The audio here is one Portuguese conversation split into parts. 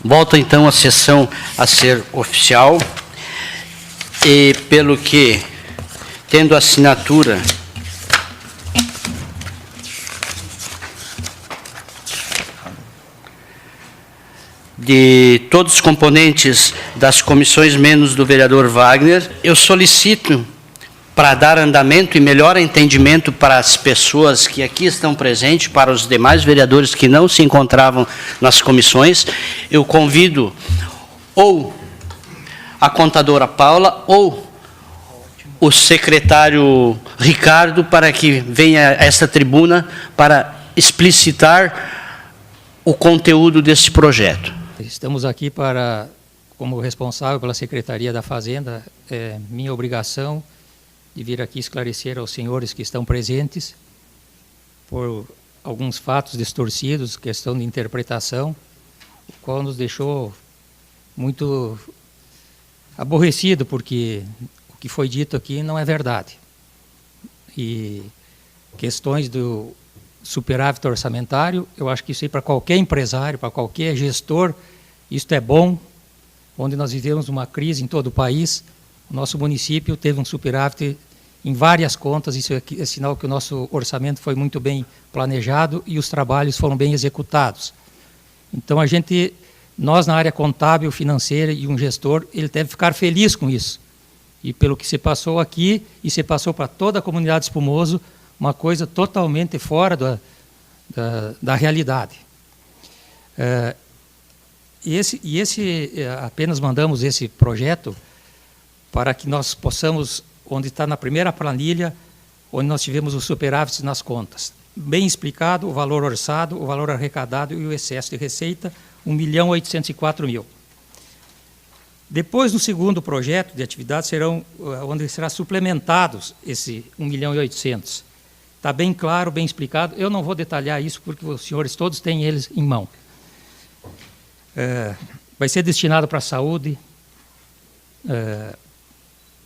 Volta então a sessão a ser oficial e pelo que, tendo assinatura de todos os componentes das comissões, menos do vereador Wagner, eu solicito, para dar andamento e melhor entendimento para as pessoas que aqui estão presentes, para os demais vereadores que não se encontravam nas comissões, eu convido ou a contadora Paula ou o secretário Ricardo para que venha a esta tribuna para explicitar o conteúdo deste projeto. Estamos aqui para, como responsável pela Secretaria da Fazenda, é minha obrigação de vir aqui esclarecer aos senhores que estão presentes por alguns fatos distorcidos, questão de interpretação, o qual nos deixou muito aborrecido, porque o que foi dito aqui não é verdade. E questões do superávit orçamentário, eu acho que isso aí para qualquer empresário, para qualquer gestor, isto é bom, onde nós vivemos uma crise em todo o país. O nosso município teve um superávit em várias contas, isso é sinal que o nosso orçamento foi muito bem planejado e os trabalhos foram bem executados. Então, nós na área contábil, financeira e um gestor, ele deve ficar feliz com isso. E pelo que se passou aqui, e se passou para toda a comunidade Espumoso, uma coisa totalmente fora da realidade. Apenas mandamos esse projeto para que nós possamos, onde está na primeira planilha, onde nós tivemos os superávites nas contas. Bem explicado o valor orçado, o valor arrecadado e o excesso de receita, 1.804.000. Depois, no segundo projeto de atividade, onde será suplementados esse 1.800.000. Está bem claro, bem explicado. Eu não vou detalhar isso, porque os senhores todos têm eles em mão. Vai ser destinado para a saúde,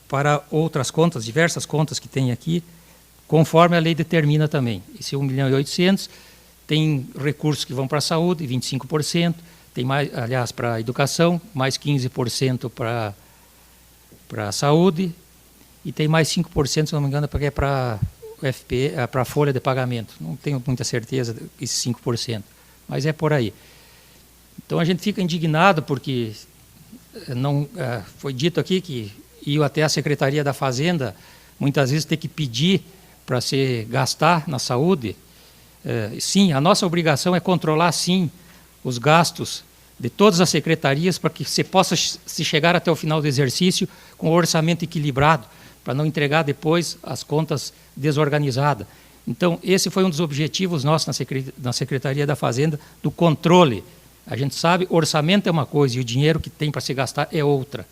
para outras contas, diversas contas que tem aqui, conforme a lei determina também. Esse 1.800.000 tem recursos que vão para a saúde, 25%, tem mais, aliás, para a educação, mais 15% para a saúde, e tem mais 5%, se não me engano, porque é para o FP, para a folha de pagamento. Não tenho muita certeza desses 5%, mas é por aí. Então a gente fica indignado porque não foi dito aqui que ir até a Secretaria da Fazenda, muitas vezes ter que pedir para se gastar na saúde. Sim, a nossa obrigação é controlar, sim, os gastos de todas as secretarias para que se possa se chegar até o final do exercício com o orçamento equilibrado, para não entregar depois as contas desorganizadas. Então, esse foi um dos objetivos nossos na Secretaria da Fazenda, do controle. A gente sabe, orçamento é uma coisa e o dinheiro que tem para se gastar é outra.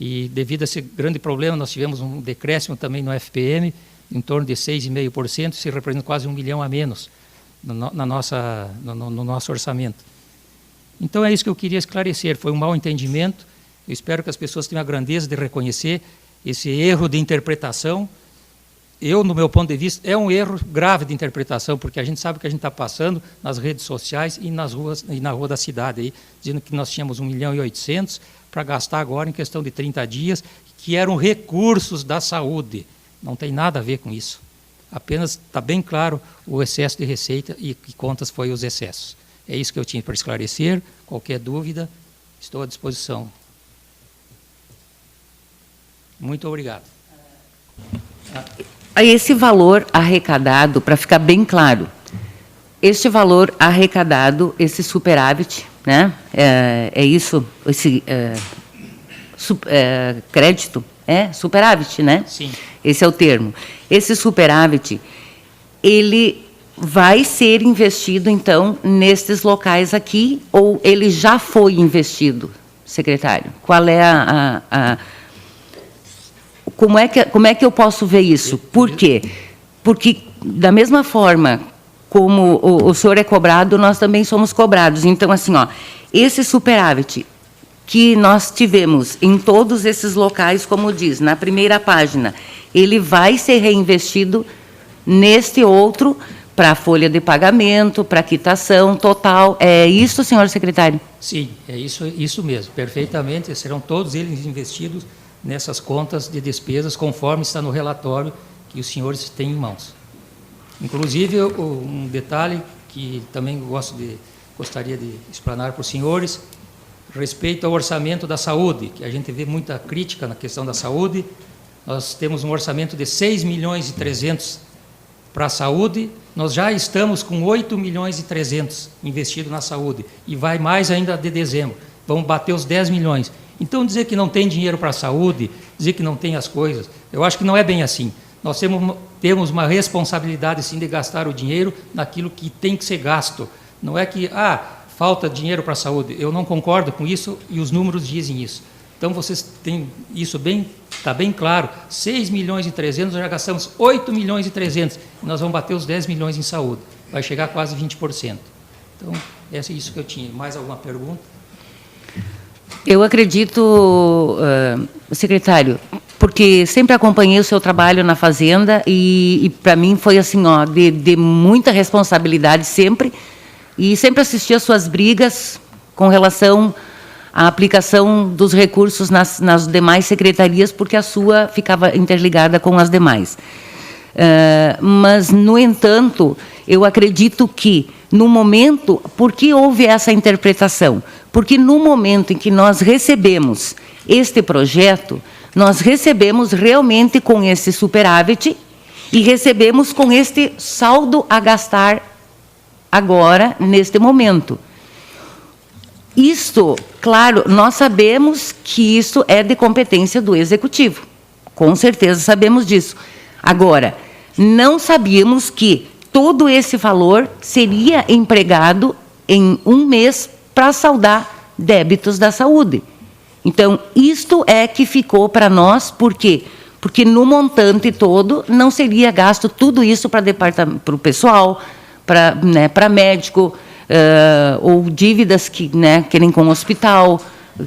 E devido a esse grande problema, nós tivemos um decréscimo também no FPM, em torno de 6,5%, se representa quase 1 milhão a menos no nosso orçamento. Então é isso que eu queria esclarecer, foi um mau entendimento, eu espero que as pessoas tenham a grandeza de reconhecer esse erro de interpretação. Eu, no meu ponto de vista, é um erro grave de interpretação, porque a gente sabe o que a gente está passando nas redes sociais e nas ruas e na rua da cidade, aí, dizendo que nós tínhamos 1.800.000 para gastar agora em questão de 30 dias, que eram recursos da saúde. Não tem nada a ver com isso. Apenas está bem claro o excesso de receita e que contas foi os excessos. É isso que eu tinha para esclarecer. Qualquer dúvida, estou à disposição. Muito obrigado. Esse valor arrecadado, para ficar bem claro, este valor arrecadado, esse superávit, né, é isso, esse crédito, superávit, né? Sim. Esse é o termo. Esse superávit, ele vai ser investido, então, nestes locais aqui, ou ele já foi investido, secretário? Qual é como é que eu posso ver isso? Por quê? Porque, da mesma forma como o senhor é cobrado, nós também somos cobrados. Então, assim, esse superávit que nós tivemos em todos esses locais, como diz, na primeira página, ele vai ser reinvestido neste outro para a folha de pagamento, para a quitação total. É isso, senhor secretário? Sim, é isso mesmo, perfeitamente. Serão todos eles investidos nessas contas de despesas, conforme está no relatório que os senhores têm em mãos. Inclusive, um detalhe que também gostaria de explanar para os senhores, respeito ao orçamento da saúde, que a gente vê muita crítica na questão da saúde. Nós temos um orçamento de 6 milhões e 300 para a saúde, nós já estamos com 8 milhões e 300 investido na saúde, e vai mais ainda de dezembro, vamos bater os 10 milhões. Então, dizer que não tem dinheiro para a saúde, dizer que não tem as coisas, eu acho que não é bem assim. Nós temos uma responsabilidade, sim, de gastar o dinheiro naquilo que tem que ser gasto. Não é que, falta dinheiro para a saúde. Eu não concordo com isso e os números dizem isso. Então, vocês têm isso está bem claro. 6 milhões e 300, nós já gastamos 8 milhões e 300. E nós vamos bater os 10 milhões em saúde. Vai chegar a quase 20%. Então, é isso que eu tinha. Mais alguma pergunta? Eu acredito, secretário, porque sempre acompanhei o seu trabalho na Fazenda e para mim foi assim, de muita responsabilidade sempre, e sempre assisti às suas brigas com relação à aplicação dos recursos nas demais secretarias, porque a sua ficava interligada com as demais. Mas, no entanto, eu acredito que, no momento, por que houve essa interpretação? Porque no momento em que nós recebemos este projeto, nós recebemos realmente com esse superávit e recebemos com este saldo a gastar agora, neste momento. Isto, claro, nós sabemos que isso é de competência do Executivo. Com certeza sabemos disso. Agora, não sabíamos que todo esse valor seria empregado em um mês para saldar débitos da saúde. Então, isto é que ficou para nós, por quê? Porque no montante todo não seria gasto tudo isso para o pessoal, para médico, ou dívidas que nem com o hospital,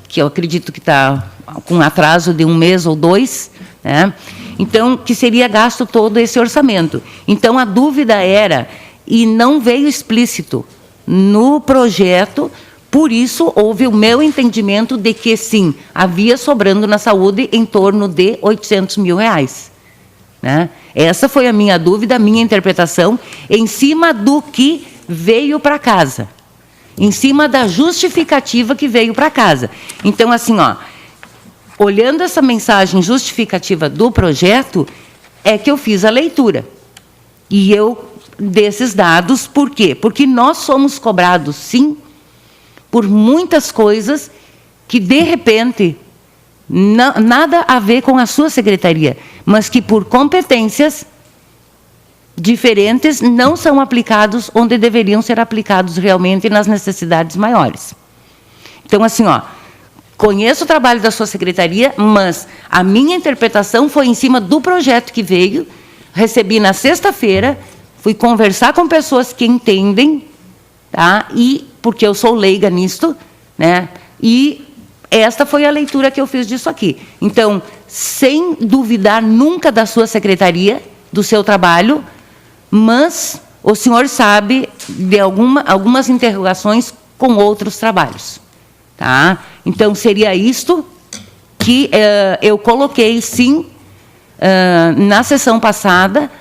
que eu acredito que está com atraso de 1 mês ou 2, né? Então, que seria gasto todo esse orçamento. Então, a dúvida era, e não veio explícito no projeto, por isso houve o meu entendimento de que, sim, havia sobrando na saúde em torno de R$800 mil. Né? Essa foi a minha dúvida, a minha interpretação, em cima do que veio para casa, em cima da justificativa que veio para casa. Então, assim, olhando essa mensagem justificativa do projeto, é que eu fiz a leitura. E desses dados, por quê? Porque nós somos cobrados, sim, por muitas coisas que, de repente, nada a ver com a sua secretaria, mas que, por competências diferentes, não são aplicados onde deveriam ser aplicados realmente nas necessidades maiores. Então, assim, conheço o trabalho da sua secretaria, mas a minha interpretação foi em cima do projeto que veio, recebi na sexta-feira, fui conversar com pessoas que entendem, tá? E porque eu sou leiga nisto, né? E esta foi a leitura que eu fiz disso aqui. Então, sem duvidar nunca da sua secretaria, do seu trabalho, mas o senhor sabe de algumas interrogações com outros trabalhos. Tá? Então, seria isto que eu coloquei, sim, na sessão passada,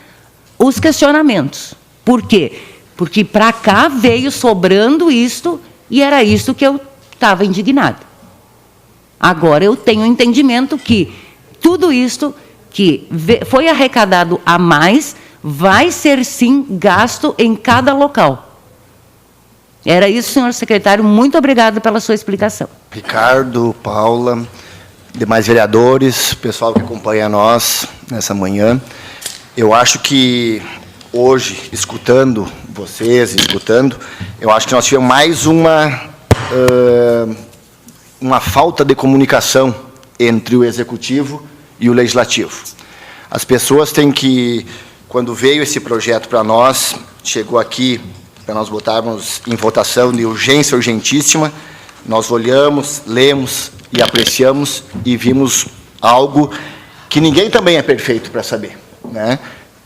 os questionamentos. Por quê? Porque para cá veio sobrando isto, e era isto que eu estava indignada. Agora, eu tenho entendimento que tudo isto que foi arrecadado a mais vai ser, sim, gasto em cada local. Era isso, senhor secretário. Muito obrigada pela sua explicação. Ricardo, Paula, demais vereadores, pessoal que acompanha nós nessa manhã. Eu acho que hoje, escutando vocês, eu acho que nós tivemos mais uma falta de comunicação entre o Executivo e o Legislativo. As pessoas têm que, quando veio esse projeto para nós, chegou aqui para nós botarmos em votação de urgência urgentíssima, nós olhamos, lemos e apreciamos e vimos algo que ninguém também é perfeito para saber, né?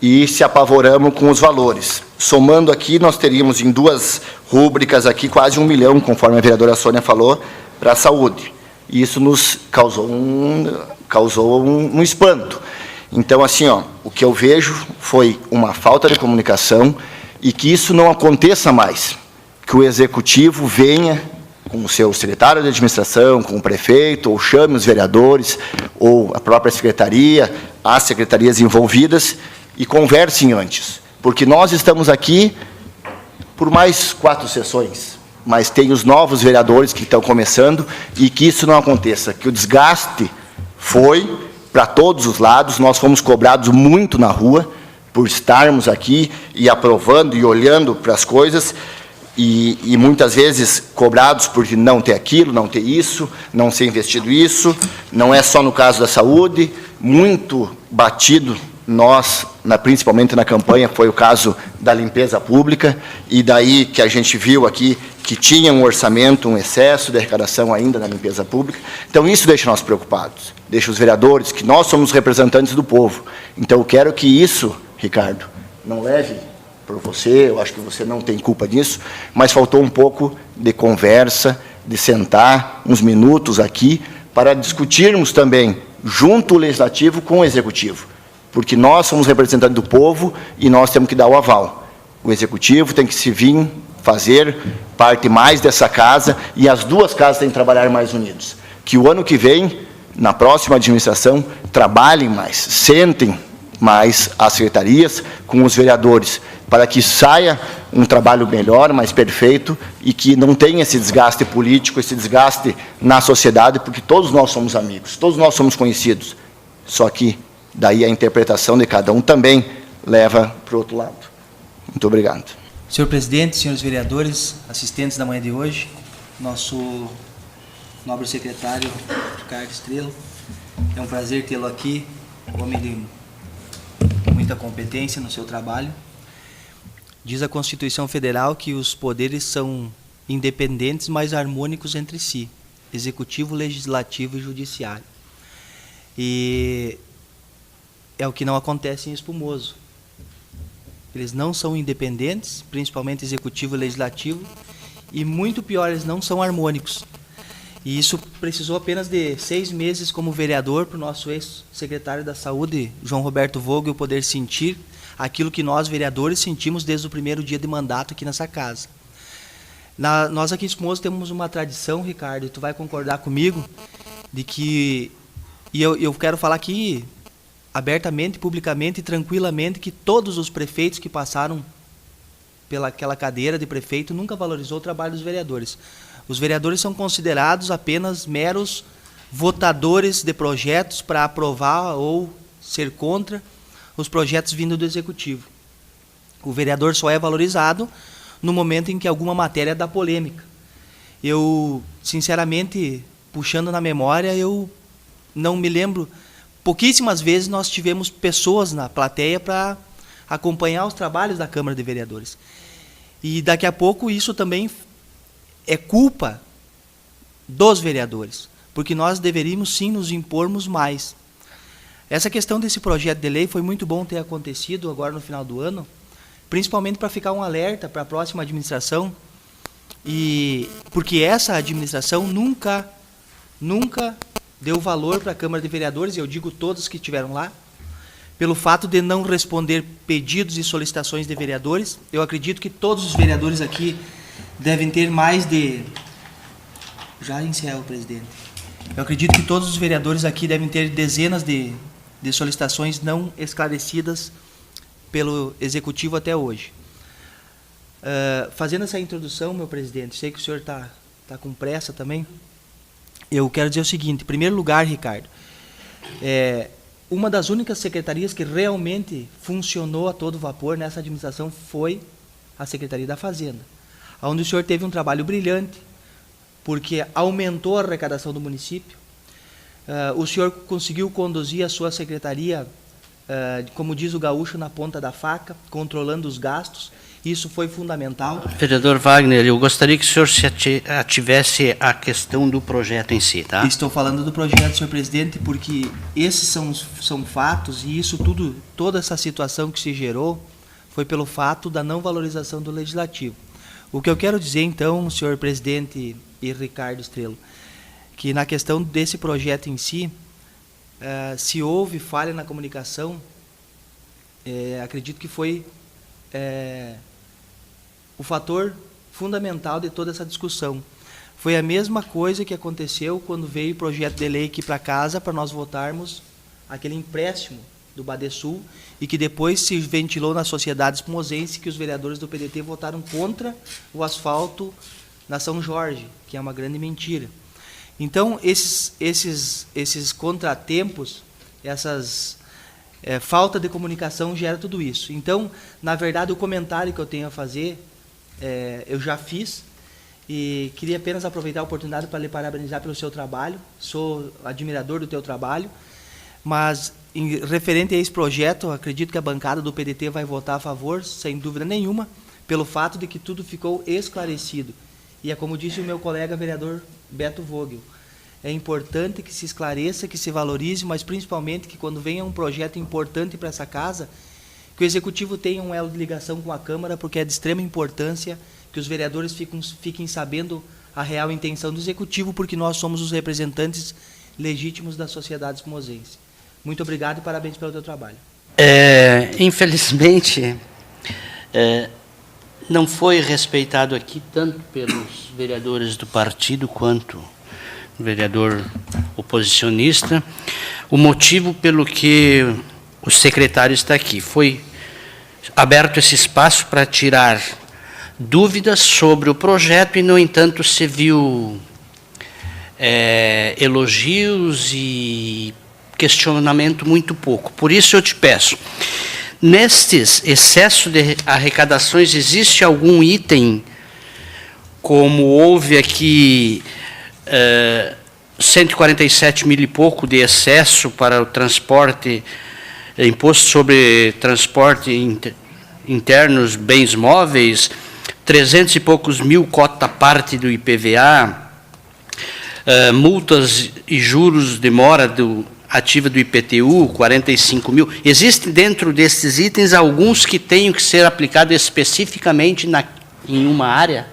e se apavoramos com os valores. Somando aqui, nós teríamos em 2 rúbricas aqui quase 1 milhão, conforme a vereadora Sônia falou, para a saúde. E isso nos causou um espanto. Então, assim, o que eu vejo foi uma falta de comunicação e que isso não aconteça mais, que o Executivo venha com o seu secretário de administração, com o prefeito, ou chame os vereadores, ou a própria secretaria, as secretarias envolvidas, e conversem antes. Porque nós estamos aqui por mais 4 sessões, mas tem os novos vereadores que estão começando, e que isso não aconteça, que o desgaste foi para todos os lados. Nós fomos cobrados muito na rua, por estarmos aqui e aprovando e olhando para as coisas, e muitas vezes cobrados por não ter aquilo, não ter isso, não ser investido isso. Não é só no caso da saúde, muito batido nós, principalmente na campanha, foi o caso da limpeza pública, e daí que a gente viu aqui que tinha um orçamento, um excesso de arrecadação ainda na limpeza pública. Então, isso deixa nós preocupados, deixa os vereadores, que nós somos representantes do povo. Então, eu quero que isso, Ricardo, não leve por você, eu acho que você não tem culpa disso, mas faltou um pouco de conversa, de sentar uns minutos aqui, para discutirmos também, junto o Legislativo com o Executivo, porque nós somos representantes do povo e nós temos que dar o aval. O Executivo tem que se vir fazer parte mais dessa casa, e as 2 casas têm que trabalhar mais unidos. Que o ano que vem, na próxima administração, trabalhem mais, sentem mais as secretarias com os vereadores, para que saia um trabalho melhor, mais perfeito, e que não tenha esse desgaste político, esse desgaste na sociedade, porque todos nós somos amigos, todos nós somos conhecidos. Só que daí a interpretação de cada um também leva para o outro lado. Muito obrigado. Senhor presidente, senhores vereadores, assistentes da manhã de hoje, nosso nobre secretário Ricardo Estrela, é um prazer tê-lo aqui, homem de muita competência no seu trabalho. Diz a Constituição Federal que os poderes são independentes, mas harmônicos entre si, executivo, legislativo e judiciário. E é o que não acontece em Espumoso. Eles não são independentes, principalmente executivo e legislativo, e muito pior, eles não são harmônicos. E isso precisou apenas de 6 meses como vereador para o nosso ex-secretário da Saúde, João Roberto Vogel, poder sentir aquilo que nós, vereadores, sentimos desde o primeiro dia de mandato aqui nessa casa. Nós aqui em Espumoso temos uma tradição, Ricardo, e tu vai concordar comigo, de que, e eu quero falar aqui abertamente, publicamente e tranquilamente, que todos os prefeitos que passaram pelaquela cadeira de prefeito nunca valorizou o trabalho dos vereadores. Os vereadores são considerados apenas meros votadores de projetos para aprovar ou ser contra os projetos vindo do Executivo. O vereador só é valorizado no momento em que alguma matéria dá polêmica. Eu, sinceramente, puxando na memória, eu não me lembro. Pouquíssimas vezes nós tivemos pessoas na plateia para acompanhar os trabalhos da Câmara de Vereadores. E daqui a pouco isso também é culpa dos vereadores, porque nós deveríamos sim nos impormos mais. Essa questão desse projeto de lei foi muito bom ter acontecido agora no final do ano, principalmente para ficar um alerta para a próxima administração, e porque essa administração nunca deu valor para a Câmara de Vereadores, e eu digo todos que estiveram lá, pelo fato de não responder pedidos e solicitações de vereadores. Eu acredito que todos os vereadores aqui devem ter mais de... Já encerro, presidente. Eu acredito que todos os vereadores aqui devem ter dezenas de solicitações não esclarecidas pelo Executivo até hoje. Fazendo essa introdução, meu presidente, sei que o senhor está com pressa também, eu quero dizer o seguinte: em primeiro lugar, Ricardo, uma das únicas secretarias que realmente funcionou a todo vapor nessa administração foi a Secretaria da Fazenda, onde o senhor teve um trabalho brilhante, porque aumentou a arrecadação do município. O senhor conseguiu conduzir a sua secretaria, como diz o gaúcho, na ponta da faca, controlando os gastos, Isso foi fundamental. Vereador Wagner, eu gostaria que o senhor se ativesse à questão do projeto em si, tá? Estou falando do projeto, senhor presidente, porque esses são fatos e isso tudo, toda essa situação que se gerou foi pelo fato da não valorização do legislativo. O que eu quero dizer, então, senhor presidente e Ricardo Estrelo, que na questão desse projeto em si, se houve falha na comunicação, acredito que foi o fator fundamental de toda essa discussão. Foi a mesma coisa que aconteceu quando veio o projeto de lei aqui para casa para nós votarmos aquele empréstimo do Badesul e que depois se ventilou na sociedade espumosense que os vereadores do PDT votaram contra o asfalto na São Jorge, que é uma grande mentira. Então, esses contratempos, essas falta de comunicação gera tudo isso. Então, na verdade, o comentário que eu tenho a fazer, eu já fiz, e queria apenas aproveitar a oportunidade para lhe parabenizar pelo seu trabalho. Sou admirador do teu trabalho, mas, referente a esse projeto, acredito que a bancada do PDT vai votar a favor, sem dúvida nenhuma, pelo fato de que tudo ficou esclarecido. E é como disse o meu colega vereador Beto Vogel, é importante que se esclareça, que se valorize, mas principalmente que quando venha um projeto importante para essa casa, que o Executivo tenha um elo de ligação com a Câmara, porque é de extrema importância que os vereadores fiquem sabendo a real intenção do Executivo, porque nós somos os representantes legítimos da sociedade espumosense. Muito obrigado e parabéns pelo teu trabalho. Infelizmente, não foi respeitado aqui tanto pelos vereadores do partido quanto o vereador oposicionista o motivo pelo que o secretário está aqui. Foi aberto esse espaço para tirar dúvidas sobre o projeto e, no entanto, se viu elogios e questionamento muito pouco. Por isso eu te peço, nestes excesso de arrecadações, existe algum item, como houve aqui 147 mil e pouco de excesso para o transporte, imposto sobre transporte internos, bens móveis, 300 e poucos mil cota parte do IPVA, multas e juros de mora ativa do IPTU, 45 mil. Existem dentro desses itens alguns que tenham que ser aplicados especificamente em uma área?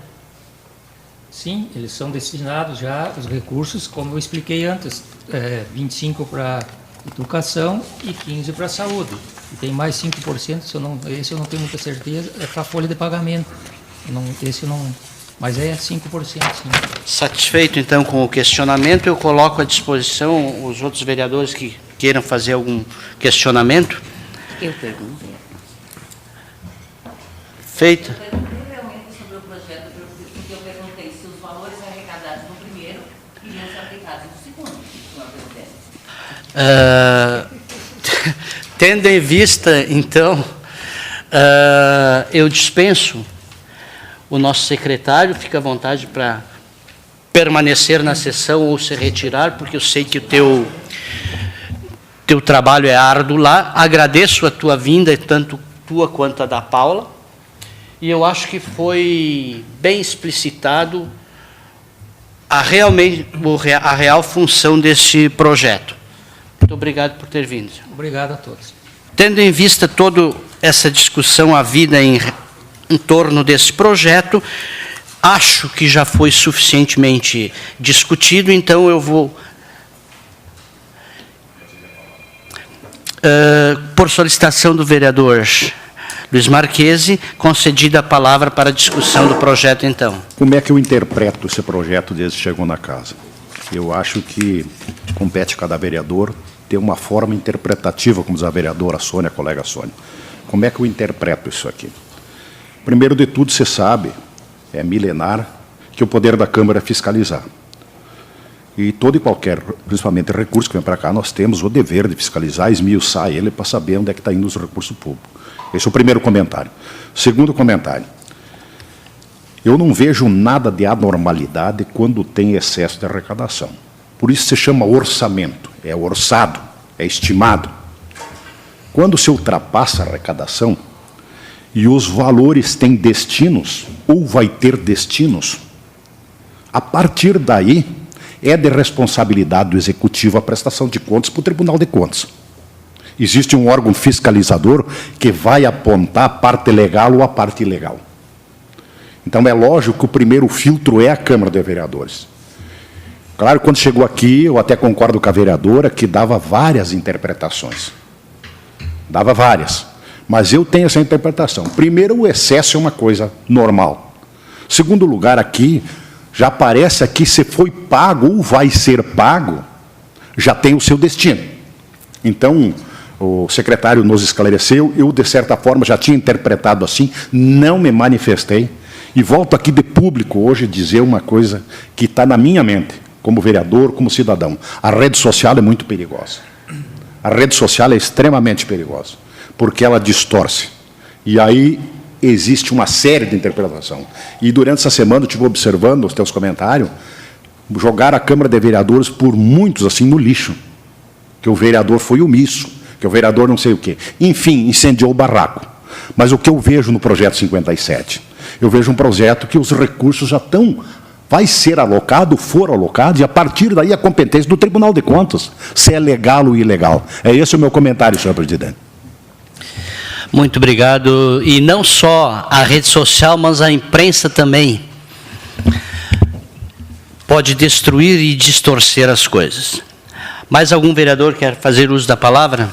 Sim, eles são destinados já, os recursos, como eu expliquei antes, 25 para educação e 15 para saúde. E tem mais 5%, esse eu não tenho muita certeza, para a folha de pagamento. Mas é 5%, sim. Satisfeito, então, com o questionamento, eu coloco à disposição os outros vereadores que queiram fazer algum questionamento. Eu perguntei. Feito. Eu perguntei realmente sobre o projeto, porque eu perguntei se os valores arrecadados no primeiro iriam ser aplicados no segundo, Tendo em vista, então, eu dispenso o nosso secretário, fica à vontade para permanecer na sessão ou se retirar, porque eu sei que o teu trabalho é árduo lá. Agradeço a tua vinda, tanto tua quanto a da Paula, e eu acho que foi bem explicitado a real função desse projeto. Muito obrigado por ter vindo. Obrigado a todos. Tendo em vista toda essa discussão havida em torno desse projeto, acho que já foi suficientemente discutido, então eu vou, por solicitação do vereador Luiz Marquesi, concedida a palavra para a discussão do projeto, então. Como é que eu interpreto esse projeto desde que chegou na casa? Eu acho que compete a cada vereador ter uma forma interpretativa, como diz a vereadora Sônia, a colega Sônia. Como é que eu interpreto isso aqui? Primeiro de tudo, você sabe, é milenar, que o poder da Câmara é fiscalizar. E todo e qualquer, principalmente recurso que vem para cá, nós temos o dever de fiscalizar, esmiuçar ele para saber onde é que está indo os recursos públicos. Esse é o primeiro comentário. Segundo comentário, eu não vejo nada de anormalidade quando tem excesso de arrecadação. Por isso se chama orçamento, é orçado, é estimado. Quando se ultrapassa a arrecadação, e os valores têm destinos, ou vai ter destinos, a partir daí é de responsabilidade do Executivo a prestação de contas para o Tribunal de Contas. Existe um órgão fiscalizador que vai apontar a parte legal ou a parte ilegal. Então, é lógico que o primeiro filtro é a Câmara de Vereadores. Claro, quando chegou aqui, eu até concordo com a vereadora, que dava várias interpretações. Dava várias. Mas eu tenho essa interpretação. Primeiro, o excesso é uma coisa normal. Segundo lugar, aqui, já aparece aqui, se foi pago ou vai ser pago, já tem o seu destino. Então, o secretário nos esclareceu, eu, de certa forma, já tinha interpretado assim, não me manifestei, e volto aqui de público hoje dizer uma coisa que está na minha mente, como vereador, como cidadão. A rede social é muito perigosa. A rede social é extremamente perigosa, porque ela distorce. E aí existe uma série de interpretação. E durante essa semana eu estive observando os teus comentários, jogaram a Câmara de Vereadores por muitos assim no lixo, que o vereador foi omisso, que o vereador não sei o quê. Enfim, incendiou o barraco. Mas o que eu vejo no projeto 57? Eu vejo um projeto que os recursos já estão, vai ser alocado, foram alocados, e a partir daí a competência do Tribunal de Contas, se é legal ou ilegal. É esse o meu comentário, senhor presidente. Muito obrigado. E não só a rede social, mas a imprensa também pode destruir e distorcer as coisas. Mais algum vereador quer fazer uso da palavra?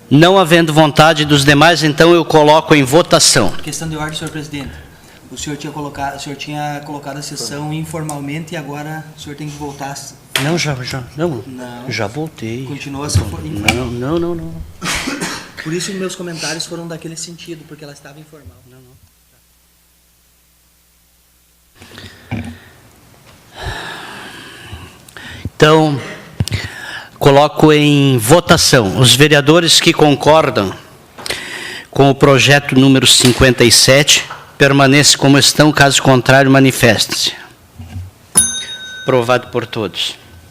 Não havendo vontade dos demais, então eu coloco em votação. Questão de ordem, senhor presidente. O senhor tinha colocado a sessão informalmente e agora o senhor tem que voltar. Não, já Não. já voltei. Continua a ser informal. Não. Por isso meus comentários foram daquele sentido, porque ela estava informal. Então, coloco em votação os vereadores que concordam com o projeto número 57, permaneçam como estão, caso contrário, manifestem-se. Aprovado por todos.